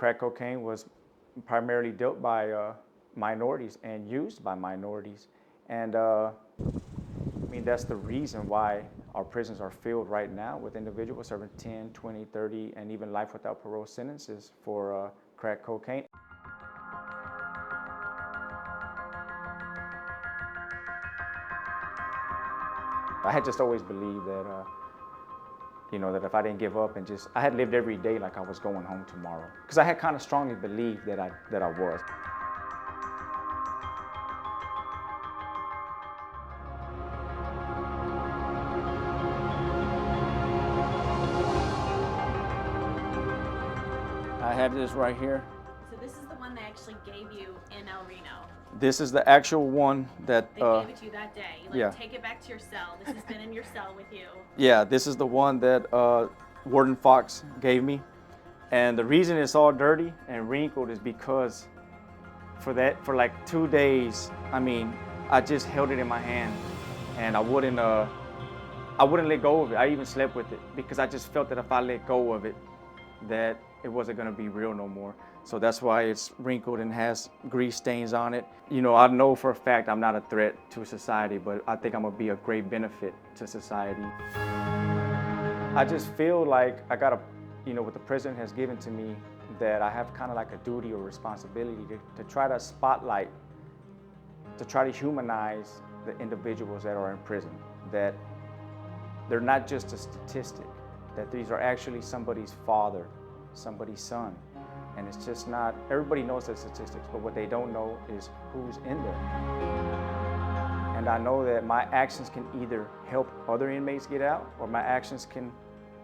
crack cocaine was primarily dealt by minorities and used by minorities. And I mean, that's the reason why our prisons are filled right now with individuals serving 10, 20, 30, and even life without parole sentences for crack cocaine. I had just always believed that, that if I didn't give up and I had lived every day like I was going home tomorrow. Because I had kind of strongly believed that I was. I have this right here. So this is the one they actually gave you in El Reno. This is the actual one that they gave it to you that day. Yeah. Take it back to your cell. This has been in your cell with you. Yeah, this is the one that Warden Fox gave me. And the reason it's all dirty and wrinkled is because for like 2 days, I mean, I just held it in my hand and I wouldn't let go of it. I even slept with it because I just felt that if I let go of it, that it wasn't gonna be real no more. So that's why it's wrinkled and has grease stains on it. You know, I know for a fact I'm not a threat to society, but I think I'm gonna be a great benefit to society. I just feel like I got what the president has given to me, that I have kind of like a duty or responsibility to try to spotlight, to try to humanize the individuals that are in prison, that they're not just a statistic, that these are actually somebody's father, somebody's son. And it's just not, everybody knows the statistics, but what they don't know is who's in there. And I know that my actions can either help other inmates get out, or my actions can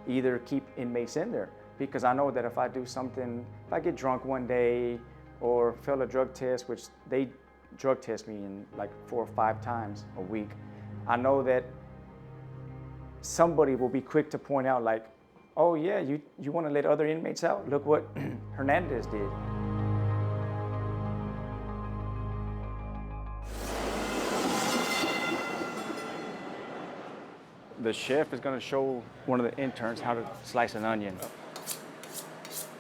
either keep inmates in there. Because I know that if I do something, if I get drunk one day or fail a drug test, which they drug test me in like 4 or 5 times a week, I know that somebody will be quick to point out like, oh yeah, you want to let other inmates out? Look what Hernandez did. The chef is going to show one of the interns how to slice an onion.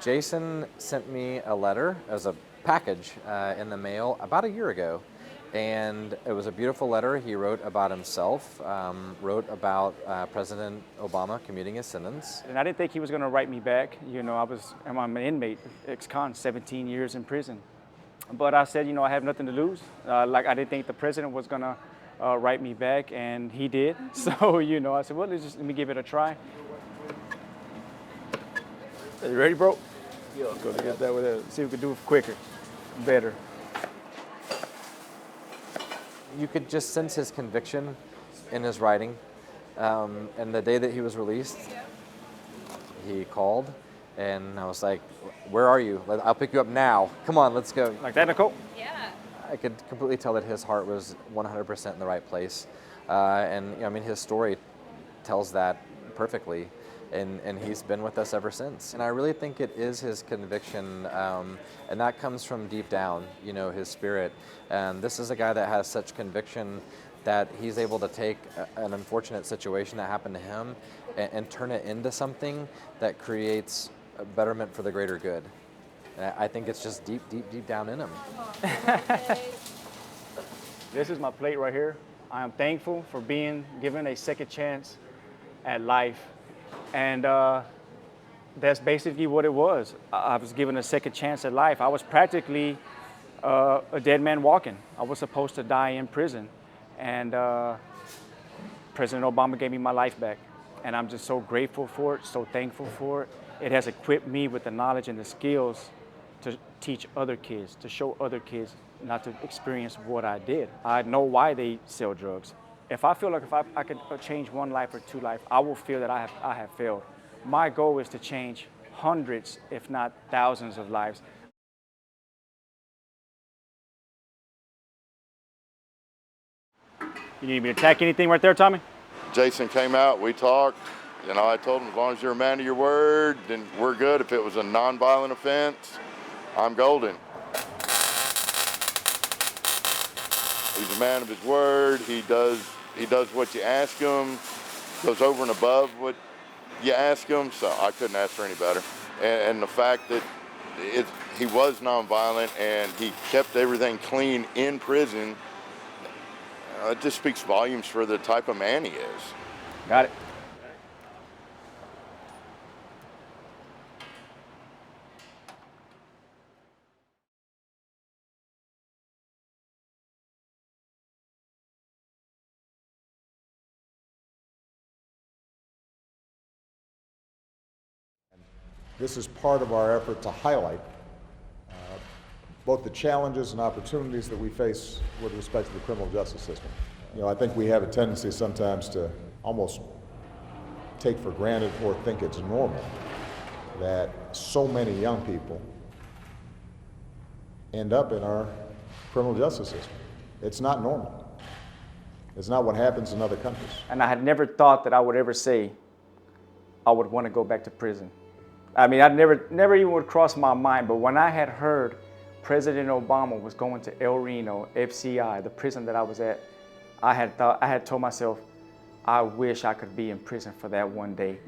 Jason sent me a letter as a package in the mail about a year ago. And it was a beautiful letter. He wrote about himself, wrote about President Obama commuting his sentence. And I didn't think he was going to write me back. You know, I'm an inmate, ex-con, 17 years in prison. But I said, I have nothing to lose. I didn't think the president was going to write me back, and he did. So, I said, well, let me give it a try. Are you ready, bro? Yeah. Go to get that with it. See if we can do it quicker, better. You could just sense his conviction in his writing. And the day that he was released, he called, and I was like, where are you? I'll pick you up now. Come on, let's go. Like that, Nicole? Yeah. I could completely tell that his heart was 100% in the right place. And his story tells that perfectly. And he's been with us ever since. And I really think it is his conviction, and that comes from deep down, his spirit. And this is a guy that has such conviction that he's able to take an unfortunate situation that happened to him and turn it into something that creates a betterment for the greater good. And I think it's just deep, deep, deep down in him. This is my plate right here. I am thankful for being given a second chance at life. And that's basically what it was. I was given a second chance at life. I was practically a dead man walking. I was supposed to die in prison. And President Obama gave me my life back. And I'm just so grateful for it, so thankful for it. It has equipped me with the knowledge and the skills to teach other kids, to show other kids not to experience what I did. I know why they sell drugs. If I feel like if I could change one life or 2 lives, I will feel that I have failed. My goal is to change hundreds, if not thousands of lives. You need me to tack anything right there, Tommy? Jason came out, we talked. I told him as long as you're a man of your word, then we're good. If it was a nonviolent offense, I'm golden. He's a man of his word. He does what you ask him, goes over and above what you ask him, so I couldn't ask for any better. And the fact that he was nonviolent and he kept everything clean in prison. It just speaks volumes for the type of man he is. Got it. This is part of our effort to highlight both the challenges and opportunities that we face with respect to the criminal justice system. You know, I think we have a tendency sometimes to almost take for granted or think it's normal that so many young people end up in our criminal justice system. It's not normal. It's not what happens in other countries. And I had never thought that I would ever say I would want to go back to prison. I mean, I never even would cross my mind, but when I had heard President Obama was going to El Reno, FCI, the prison that I was at, I had told myself, I wish I could be in prison for that one day,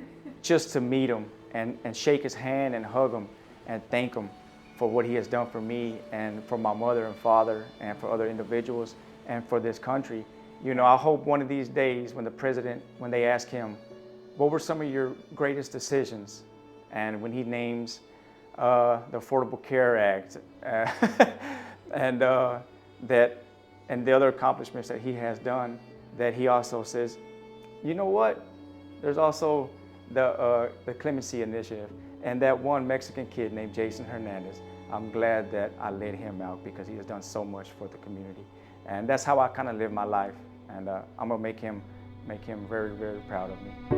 just to meet him and shake his hand and hug him and thank him for what he has done for me and for my mother and father and for other individuals and for this country. You know, I hope one of these days when when they ask him, what were some of your greatest decisions? And when he names the Affordable Care Act and the other accomplishments that he has done, that he also says, you know what? There's also the Clemency Initiative and that one Mexican kid named Jason Hernandez. I'm glad that I let him out because he has done so much for the community. And that's how I kind of live my life. And I'm gonna make him very, very proud of me.